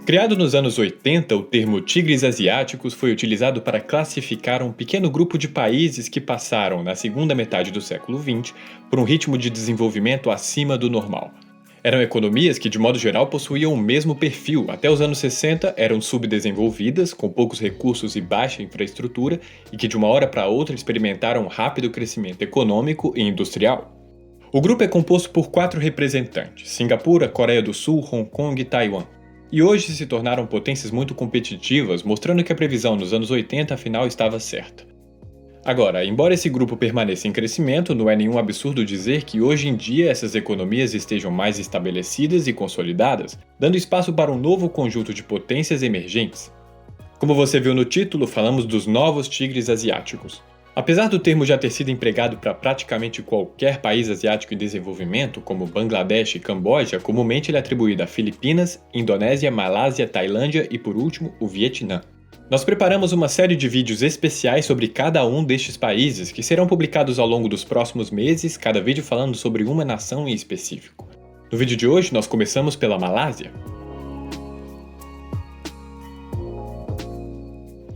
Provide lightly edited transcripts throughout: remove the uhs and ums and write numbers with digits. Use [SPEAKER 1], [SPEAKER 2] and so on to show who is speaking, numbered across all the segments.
[SPEAKER 1] Criado nos anos 80, o termo tigres asiáticos foi utilizado para classificar um pequeno grupo de países que passaram, na segunda metade do século XX, por um ritmo de desenvolvimento acima do normal. Eram economias que, de modo geral, possuíam o mesmo perfil. Até os anos 60, eram subdesenvolvidas, com poucos recursos e baixa infraestrutura, e que de uma hora para outra experimentaram um rápido crescimento econômico e industrial. O grupo é composto por 4 representantes: Singapura, Coreia do Sul, Hong Kong e Taiwan. E hoje se tornaram potências muito competitivas, mostrando que a previsão nos anos 80 afinal estava certa. Agora, embora esse grupo permaneça em crescimento, não é nenhum absurdo dizer que hoje em dia essas economias estejam mais estabelecidas e consolidadas, dando espaço para um novo conjunto de potências emergentes. Como você viu no título, falamos dos novos tigres asiáticos. Apesar do termo já ter sido empregado para praticamente qualquer país asiático em desenvolvimento, como Bangladesh e Camboja, comumente ele é atribuído a Filipinas, Indonésia, Malásia, Tailândia e, por último, o Vietnã. Nós preparamos uma série de vídeos especiais sobre cada um destes países, que serão publicados ao longo dos próximos meses, cada vídeo falando sobre uma nação em específico. No vídeo de hoje, nós começamos pela Malásia.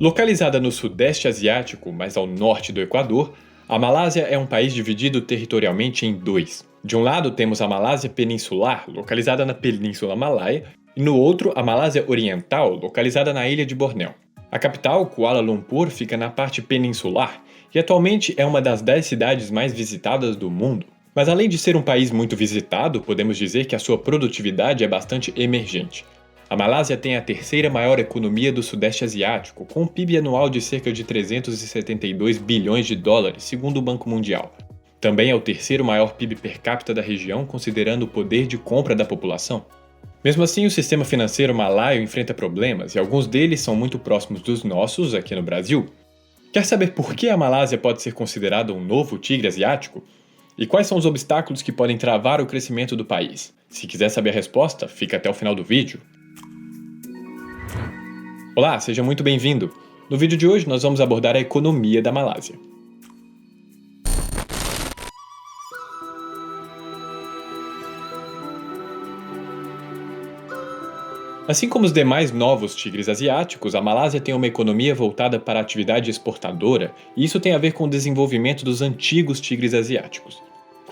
[SPEAKER 1] Localizada no Sudeste Asiático, mais ao norte do Equador, a Malásia é um país dividido territorialmente em 2. De um lado temos a Malásia Peninsular, localizada na Península Malaia, e no outro a Malásia Oriental, localizada na ilha de Bornéu. A capital, Kuala Lumpur, fica na parte peninsular e atualmente é uma das 10 cidades mais visitadas do mundo. Mas além de ser um país muito visitado, podemos dizer que a sua produtividade é bastante emergente. A Malásia tem a terceira maior economia do Sudeste Asiático, com um PIB anual de cerca de 372 bilhões de dólares, segundo o Banco Mundial. Também é o terceiro maior PIB per capita da região, considerando o poder de compra da população. Mesmo assim, o sistema financeiro malaio enfrenta problemas, e alguns deles são muito próximos dos nossos aqui no Brasil. Quer saber por que a Malásia pode ser considerada um novo tigre asiático? E quais são os obstáculos que podem travar o crescimento do país? Se quiser saber a resposta, fica até o final do vídeo. Olá, seja muito bem-vindo! No vídeo de hoje nós vamos abordar a economia da Malásia. Assim como os demais novos tigres asiáticos, a Malásia tem uma economia voltada para a atividade exportadora, e isso tem a ver com o desenvolvimento dos antigos tigres asiáticos.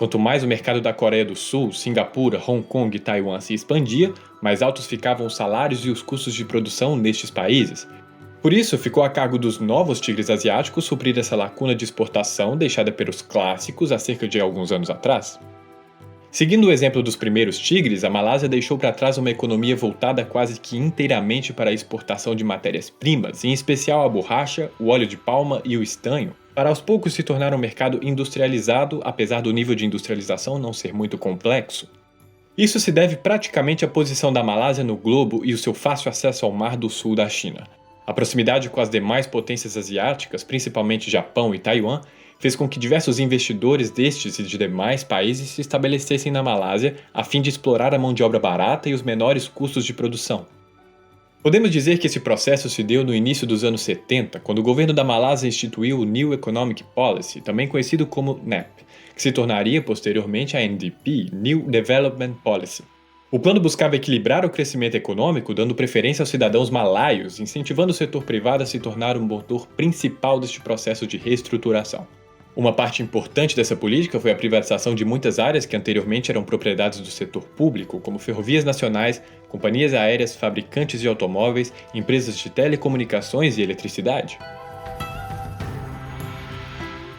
[SPEAKER 1] Quanto mais o mercado da Coreia do Sul, Singapura, Hong Kong e Taiwan se expandia, mais altos ficavam os salários e os custos de produção nestes países. Por isso, ficou a cargo dos novos tigres asiáticos suprir essa lacuna de exportação deixada pelos clássicos há cerca de alguns anos atrás. Seguindo o exemplo dos primeiros tigres, a Malásia deixou para trás uma economia voltada quase que inteiramente para a exportação de matérias-primas, em especial a borracha, o óleo de palma e o estanho, para aos poucos se tornar um mercado industrializado, apesar do nível de industrialização não ser muito complexo. Isso se deve praticamente à posição da Malásia no globo e o seu fácil acesso ao Mar do Sul da China. A proximidade com as demais potências asiáticas, principalmente Japão e Taiwan, fez com que diversos investidores destes e de demais países se estabelecessem na Malásia a fim de explorar a mão de obra barata e os menores custos de produção. Podemos dizer que esse processo se deu no início dos anos 70, quando o governo da Malásia instituiu o New Economic Policy, também conhecido como NEP, que se tornaria posteriormente a NDP, New Development Policy. O plano buscava equilibrar o crescimento econômico, dando preferência aos cidadãos malaios, incentivando o setor privado a se tornar um motor principal deste processo de reestruturação. Uma parte importante dessa política foi a privatização de muitas áreas que anteriormente eram propriedades do setor público, como ferrovias nacionais, companhias aéreas, fabricantes de automóveis, empresas de telecomunicações e eletricidade.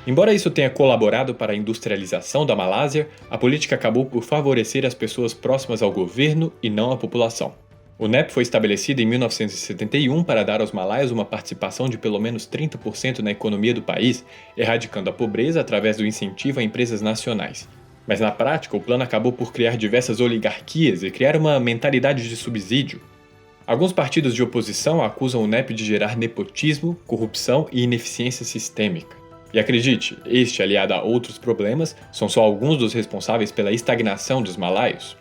[SPEAKER 1] Embora isso tenha colaborado para a industrialização da Malásia, a política acabou por favorecer as pessoas próximas ao governo e não a população. O NEP foi estabelecido em 1971 para dar aos malaios uma participação de pelo menos 30% na economia do país, erradicando a pobreza através do incentivo a empresas nacionais. Mas na prática, o plano acabou por criar diversas oligarquias e criar uma mentalidade de subsídio. Alguns partidos de oposição acusam o NEP de gerar nepotismo, corrupção e ineficiência sistêmica. E acredite, este, aliado a outros problemas, são só alguns dos responsáveis pela estagnação dos malaios.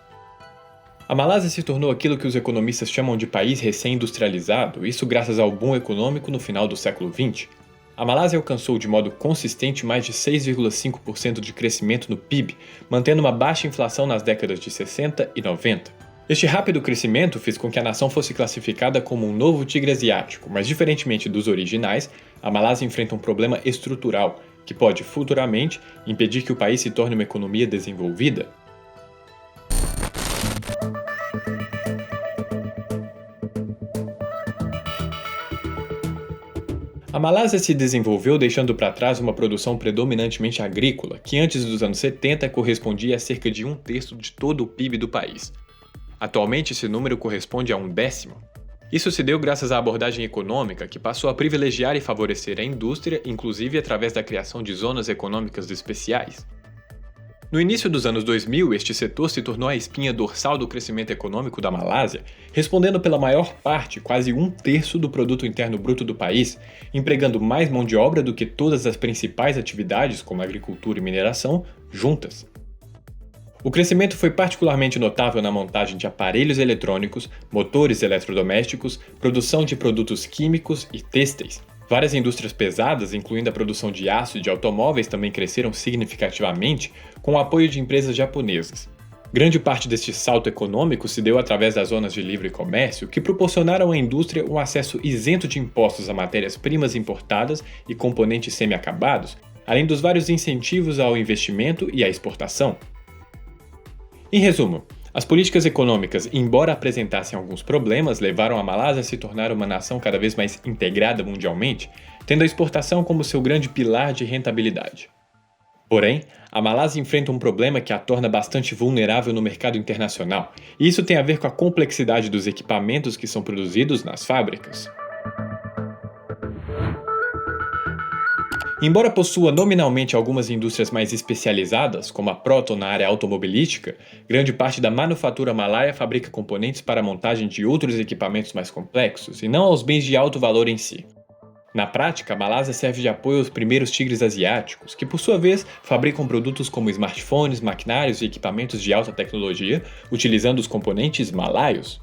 [SPEAKER 1] A Malásia se tornou aquilo que os economistas chamam de país recém-industrializado, isso graças ao boom econômico no final do século XX. A Malásia alcançou de modo consistente mais de 6,5% de crescimento no PIB, mantendo uma baixa inflação nas décadas de 60 e 90. Este rápido crescimento fez com que a nação fosse classificada como um novo tigre asiático, mas diferentemente dos originais, a Malásia enfrenta um problema estrutural que pode, futuramente, impedir que o país se torne uma economia desenvolvida. A Malásia se desenvolveu deixando para trás uma produção predominantemente agrícola, que antes dos anos 70 correspondia a cerca de 1/3 de todo o PIB do país. Atualmente, esse número corresponde a 1/10. Isso se deu graças à abordagem econômica, que passou a privilegiar e favorecer a indústria, inclusive através da criação de zonas econômicas especiais. No início dos anos 2000, este setor se tornou a espinha dorsal do crescimento econômico da Malásia, respondendo pela maior parte, quase 1/3 do produto interno bruto do país, empregando mais mão de obra do que todas as principais atividades, como agricultura e mineração, juntas. O crescimento foi particularmente notável na montagem de aparelhos eletrônicos, motores eletrodomésticos, produção de produtos químicos e têxteis. Várias indústrias pesadas, incluindo a produção de aço e de automóveis, também cresceram significativamente com o apoio de empresas japonesas. Grande parte deste salto econômico se deu através das zonas de livre comércio, que proporcionaram à indústria um acesso isento de impostos a matérias-primas importadas e componentes semi-acabados, além dos vários incentivos ao investimento e à exportação. Em resumo, as políticas econômicas, embora apresentassem alguns problemas, levaram a Malásia a se tornar uma nação cada vez mais integrada mundialmente, tendo a exportação como seu grande pilar de rentabilidade. Porém, a Malásia enfrenta um problema que a torna bastante vulnerável no mercado internacional, e isso tem a ver com a complexidade dos equipamentos que são produzidos nas fábricas. Embora possua nominalmente algumas indústrias mais especializadas, como a Proton na área automobilística, grande parte da manufatura malaia fabrica componentes para a montagem de outros equipamentos mais complexos, e não aos bens de alto valor em si. Na prática, a Malásia serve de apoio aos primeiros tigres asiáticos, que por sua vez fabricam produtos como smartphones, maquinários e equipamentos de alta tecnologia, utilizando os componentes malaios.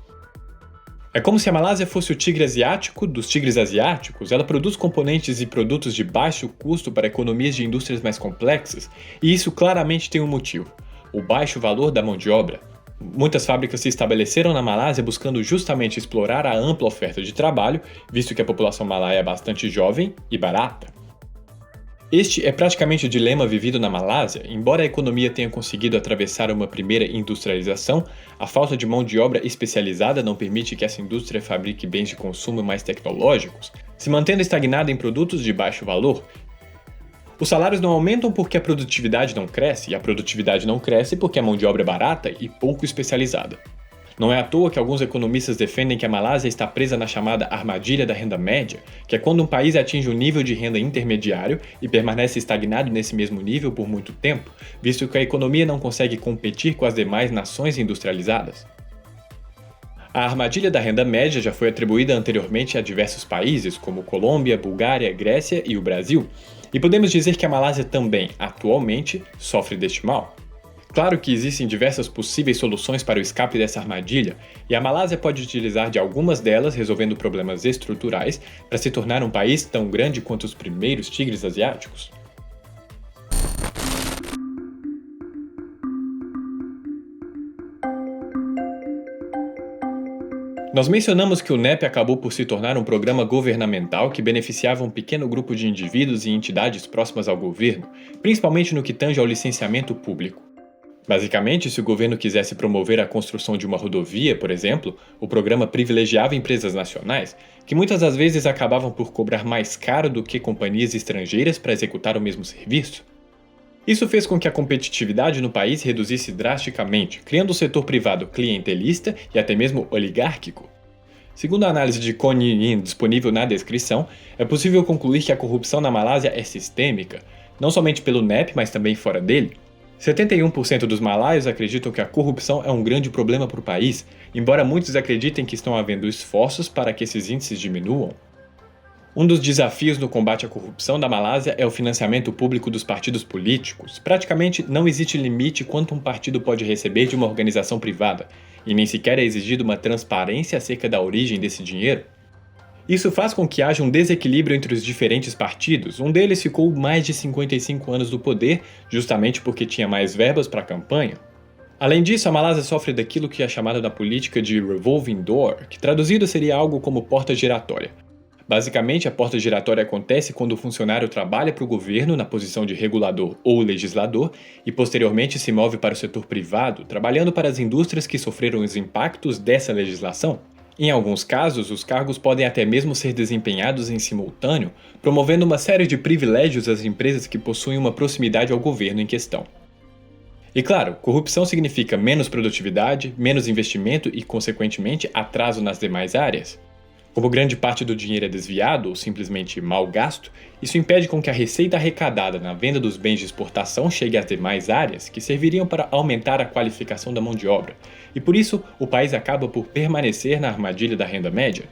[SPEAKER 1] É como se a Malásia fosse o tigre asiático dos tigres asiáticos. Ela produz componentes e produtos de baixo custo para economias de indústrias mais complexas, e isso claramente tem um motivo: o baixo valor da mão de obra. Muitas fábricas se estabeleceram na Malásia buscando justamente explorar a ampla oferta de trabalho, visto que a população malaia é bastante jovem e barata. Este é praticamente o dilema vivido na Malásia. Embora a economia tenha conseguido atravessar uma primeira industrialização, a falta de mão de obra especializada não permite que essa indústria fabrique bens de consumo mais tecnológicos, se mantendo estagnada em produtos de baixo valor. Os salários não aumentam porque a produtividade não cresce, e a produtividade não cresce porque a mão de obra é barata e pouco especializada. Não é à toa que alguns economistas defendem que a Malásia está presa na chamada armadilha da renda média, que é quando um país atinge um nível de renda intermediário e permanece estagnado nesse mesmo nível por muito tempo, visto que a economia não consegue competir com as demais nações industrializadas. A armadilha da renda média já foi atribuída anteriormente a diversos países, como Colômbia, Bulgária, Grécia e o Brasil, e podemos dizer que a Malásia também, atualmente, sofre deste mal. Claro que existem diversas possíveis soluções para o escape dessa armadilha, e a Malásia pode utilizar de algumas delas resolvendo problemas estruturais para se tornar um país tão grande quanto os primeiros tigres asiáticos. Nós mencionamos que o NEP acabou por se tornar um programa governamental que beneficiava um pequeno grupo de indivíduos e entidades próximas ao governo, principalmente no que tange ao licenciamento público. Basicamente, se o governo quisesse promover a construção de uma rodovia, por exemplo, o programa privilegiava empresas nacionais, que muitas das vezes acabavam por cobrar mais caro do que companhias estrangeiras para executar o mesmo serviço. Isso fez com que a competitividade no país reduzisse drasticamente, criando um setor privado clientelista e até mesmo oligárquico. Segundo a análise de Ko Yin disponível na descrição, é possível concluir que a corrupção na Malásia é sistêmica, não somente pelo NEP, mas também fora dele. 71% dos malaios acreditam que a corrupção é um grande problema para o país, embora muitos acreditem que estão havendo esforços para que esses índices diminuam. Um dos desafios no combate à corrupção da Malásia é o financiamento público dos partidos políticos. Praticamente não existe limite quanto um partido pode receber de uma organização privada, e nem sequer é exigida uma transparência acerca da origem desse dinheiro. Isso faz com que haja um desequilíbrio entre os diferentes partidos. Um deles ficou mais de 55 anos no poder, justamente porque tinha mais verbas para a campanha. Além disso, a Malásia sofre daquilo que é chamado na política de revolving door, que traduzido seria algo como porta giratória. Basicamente, a porta giratória acontece quando o funcionário trabalha para o governo na posição de regulador ou legislador e posteriormente se move para o setor privado, trabalhando para as indústrias que sofreram os impactos dessa legislação. Em alguns casos, os cargos podem até mesmo ser desempenhados em simultâneo, promovendo uma série de privilégios às empresas que possuem uma proximidade ao governo em questão. E claro, corrupção significa menos produtividade, menos investimento e, consequentemente, atraso nas demais áreas. Como grande parte do dinheiro é desviado ou simplesmente mal gasto, isso impede com que a receita arrecadada na venda dos bens de exportação chegue às demais áreas que serviriam para aumentar a qualificação da mão de obra, e por isso o país acaba por permanecer na armadilha da renda média.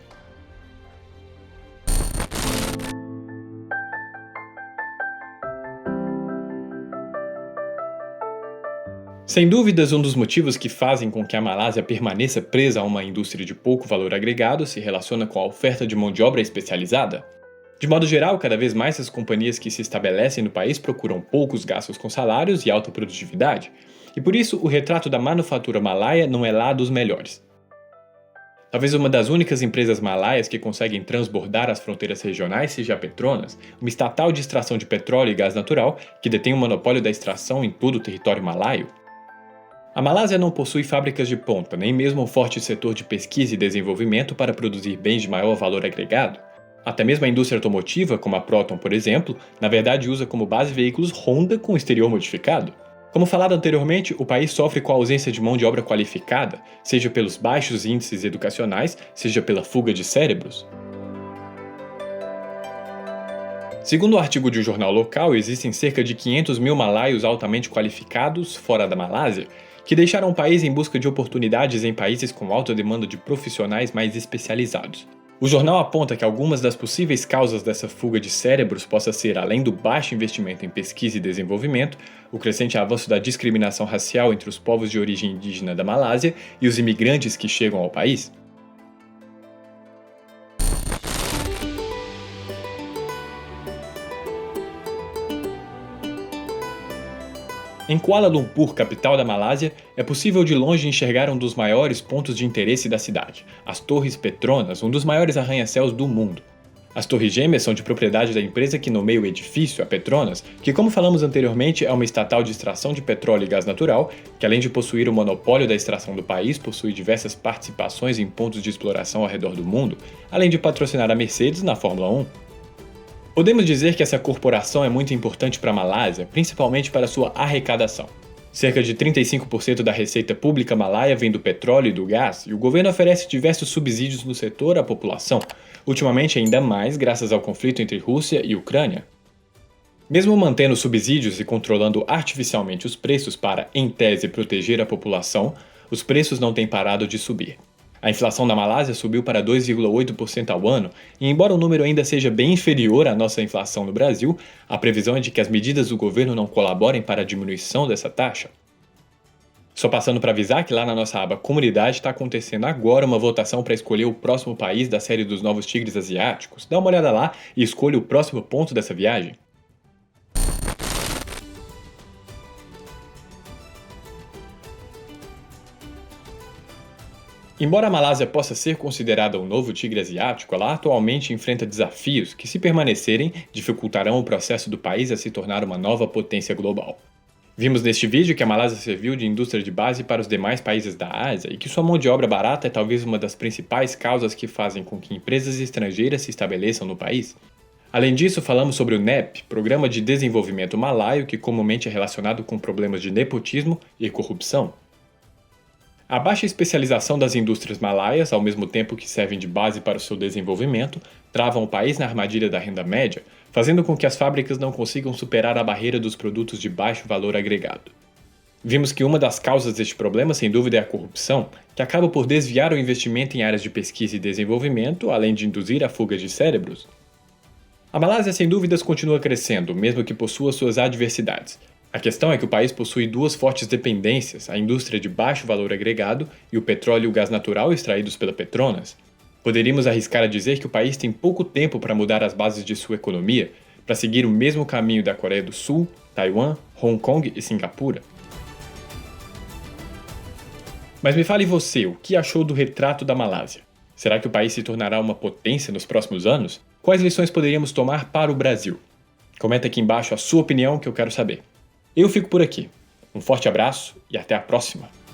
[SPEAKER 1] Sem dúvidas, um dos motivos que fazem com que a Malásia permaneça presa a uma indústria de pouco valor agregado se relaciona com a oferta de mão de obra especializada. De modo geral, cada vez mais as companhias que se estabelecem no país procuram poucos gastos com salários e alta produtividade, e por isso o retrato da manufatura malaia não é lá dos melhores. Talvez uma das únicas empresas malaias que conseguem transbordar as fronteiras regionais seja a Petronas, uma estatal de extração de petróleo e gás natural que detém o monopólio da extração em todo o território malaio. A Malásia não possui fábricas de ponta, nem mesmo um forte setor de pesquisa e desenvolvimento para produzir bens de maior valor agregado. Até mesmo a indústria automotiva, como a Proton, por exemplo, na verdade usa como base veículos Honda com exterior modificado. Como falado anteriormente, o país sofre com a ausência de mão de obra qualificada, seja pelos baixos índices educacionais, seja pela fuga de cérebros. Segundo o artigo de um jornal local, existem cerca de 500 mil malaios altamente qualificados fora da Malásia, que deixaram o país em busca de oportunidades em países com alta demanda de profissionais mais especializados. O jornal aponta que algumas das possíveis causas dessa fuga de cérebros possa ser, além do baixo investimento em pesquisa e desenvolvimento, o crescente avanço da discriminação racial entre os povos de origem indígena da Malásia e os imigrantes que chegam ao país. Em Kuala Lumpur, capital da Malásia, é possível de longe enxergar um dos maiores pontos de interesse da cidade, as Torres Petronas, um dos maiores arranha-céus do mundo. As torres gêmeas são de propriedade da empresa que nomeia o edifício, a Petronas, que, como falamos anteriormente, é uma estatal de extração de petróleo e gás natural, que além de possuir o monopólio da extração do país, possui diversas participações em pontos de exploração ao redor do mundo, além de patrocinar a Mercedes na Fórmula 1. Podemos dizer que essa corporação é muito importante para a Malásia, principalmente para sua arrecadação. Cerca de 35% da receita pública malaia vem do petróleo e do gás, e o governo oferece diversos subsídios no setor à população, ultimamente ainda mais graças ao conflito entre Rússia e Ucrânia. Mesmo mantendo subsídios e controlando artificialmente os preços para, em tese, proteger a população, os preços não têm parado de subir. A inflação da Malásia subiu para 2,8% ao ano, e embora o número ainda seja bem inferior à nossa inflação no Brasil, a previsão é de que as medidas do governo não colaborem para a diminuição dessa taxa. Só passando para avisar que lá na nossa aba Comunidade está acontecendo agora uma votação para escolher o próximo país da série dos novos tigres asiáticos. Dá uma olhada lá e escolha o próximo ponto dessa viagem. Embora a Malásia possa ser considerada um novo tigre asiático, ela atualmente enfrenta desafios que, se permanecerem, dificultarão o processo do país a se tornar uma nova potência global. Vimos neste vídeo que a Malásia serviu de indústria de base para os demais países da Ásia e que sua mão de obra barata é talvez uma das principais causas que fazem com que empresas estrangeiras se estabeleçam no país. Além disso, falamos sobre o NEP, Programa de Desenvolvimento Malaio, que comumente é relacionado com problemas de nepotismo e corrupção. A baixa especialização das indústrias malaias, ao mesmo tempo que servem de base para o seu desenvolvimento, travam o país na armadilha da renda média, fazendo com que as fábricas não consigam superar a barreira dos produtos de baixo valor agregado. Vimos que uma das causas deste problema, sem dúvida, é a corrupção, que acaba por desviar o investimento em áreas de pesquisa e desenvolvimento, além de induzir a fuga de cérebros. A Malásia, sem dúvidas, continua crescendo, mesmo que possua suas adversidades. A questão é que o país possui duas fortes dependências, a indústria de baixo valor agregado e o petróleo e o gás natural extraídos pela Petronas. Poderíamos arriscar a dizer que o país tem pouco tempo para mudar as bases de sua economia, para seguir o mesmo caminho da Coreia do Sul, Taiwan, Hong Kong e Singapura. Mas me fale você, o que achou do retrato da Malásia? Será que o país se tornará uma potência nos próximos anos? Quais lições poderíamos tomar para o Brasil? Comenta aqui embaixo a sua opinião que eu quero saber. Eu fico por aqui. Um forte abraço e até a próxima!